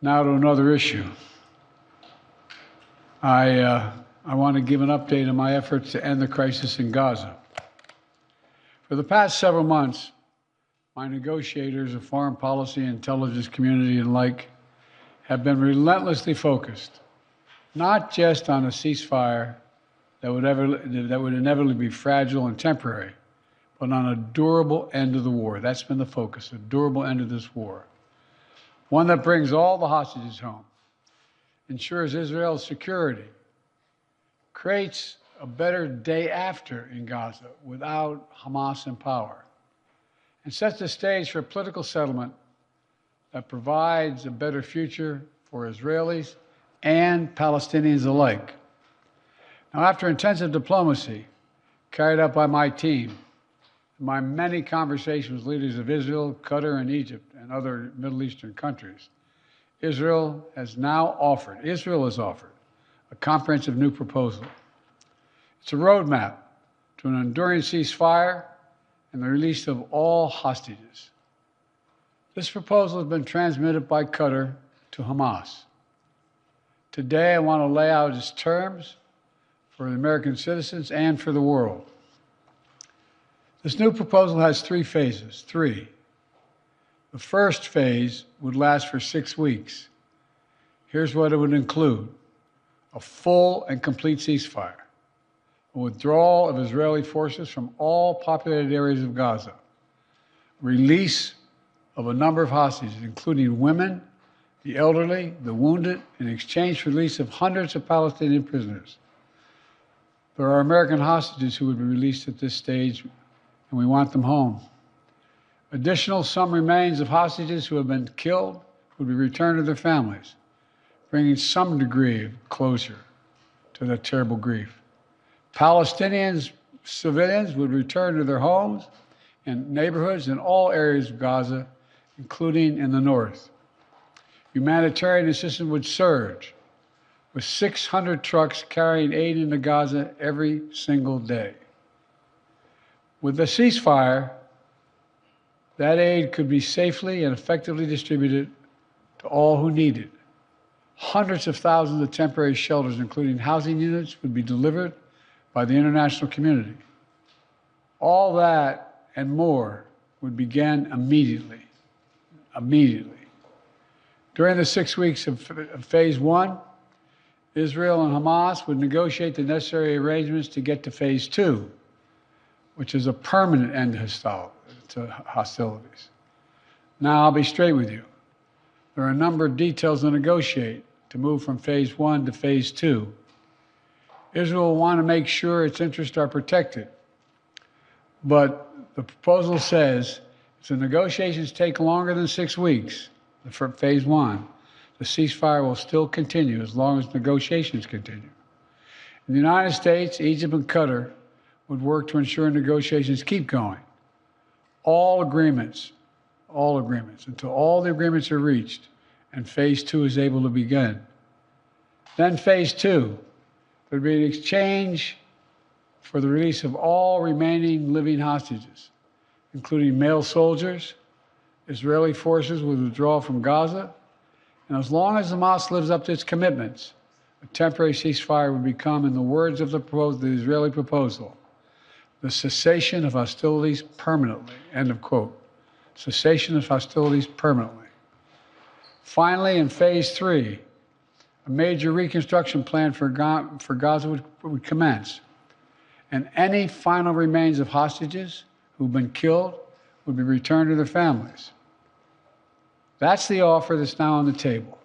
Now to another issue. I want to give an update on my efforts to end the crisis in Gaza. For the past several months, my negotiators of foreign policy, intelligence community, and like have been relentlessly focused, not just on a ceasefire that would inevitably be fragile and temporary, but on a durable end of the war. That's been the focus, a durable end of this war. One that brings all the hostages home, ensures Israel's security, creates a better day after in Gaza without Hamas in power, and sets the stage for a political settlement that provides a better future for Israelis and Palestinians alike. Now, after intensive diplomacy carried out by my team, my many conversations with leaders of Israel, Qatar, and Egypt, and other Middle Eastern countries, Israel has offered a comprehensive new proposal. It's a roadmap to an enduring ceasefire and the release of all hostages. This proposal has been transmitted by Qatar to Hamas. Today, I want to lay out its terms for the American citizens and for the world. This new proposal has three phases. The first phase would last for 6 weeks. Here's what it would include: a full and complete ceasefire, a withdrawal of Israeli forces from all populated areas of Gaza, release of a number of hostages, including women, the elderly, the wounded, in exchange for release of hundreds of Palestinian prisoners. There are American hostages who would be released at this stage, and we want them home. Additional, some remains of hostages who have been killed would be returned to their families, bringing some degree of closure to that terrible grief. Palestinians, civilians, would return to their homes and neighborhoods in all areas of Gaza, including in the north. Humanitarian assistance would surge, with 600 trucks carrying aid into Gaza every single day. With the ceasefire, that aid could be safely and effectively distributed to all who need it. Hundreds of thousands of temporary shelters, including housing units, would be delivered by the international community. All that and more would begin immediately. During the 6 weeks of phase one, Israel and Hamas would negotiate the necessary arrangements to get to phase two, which is a permanent end to hostilities. Now, I'll be straight with you. There are a number of details to negotiate to move from phase one to phase two. Israel will want to make sure its interests are protected. But the proposal says if the negotiations take longer than 6 weeks for phase one, the ceasefire will still continue as long as negotiations continue. In the United States, Egypt, and Qatar would work to ensure negotiations keep going. All agreements, until all the agreements are reached and phase two is able to begin. Then phase two, there'd be an exchange for the release of all remaining living hostages, including male soldiers. Israeli forces would withdraw from Gaza, and as long as Hamas lives up to its commitments, a temporary ceasefire would become, in the words of the Israeli proposal, the cessation of hostilities permanently, end of quote. Cessation of hostilities permanently. Finally, in phase three, a major reconstruction plan for Gaza would commence, and any final remains of hostages who've been killed would be returned to their families. That's the offer that's now on the table.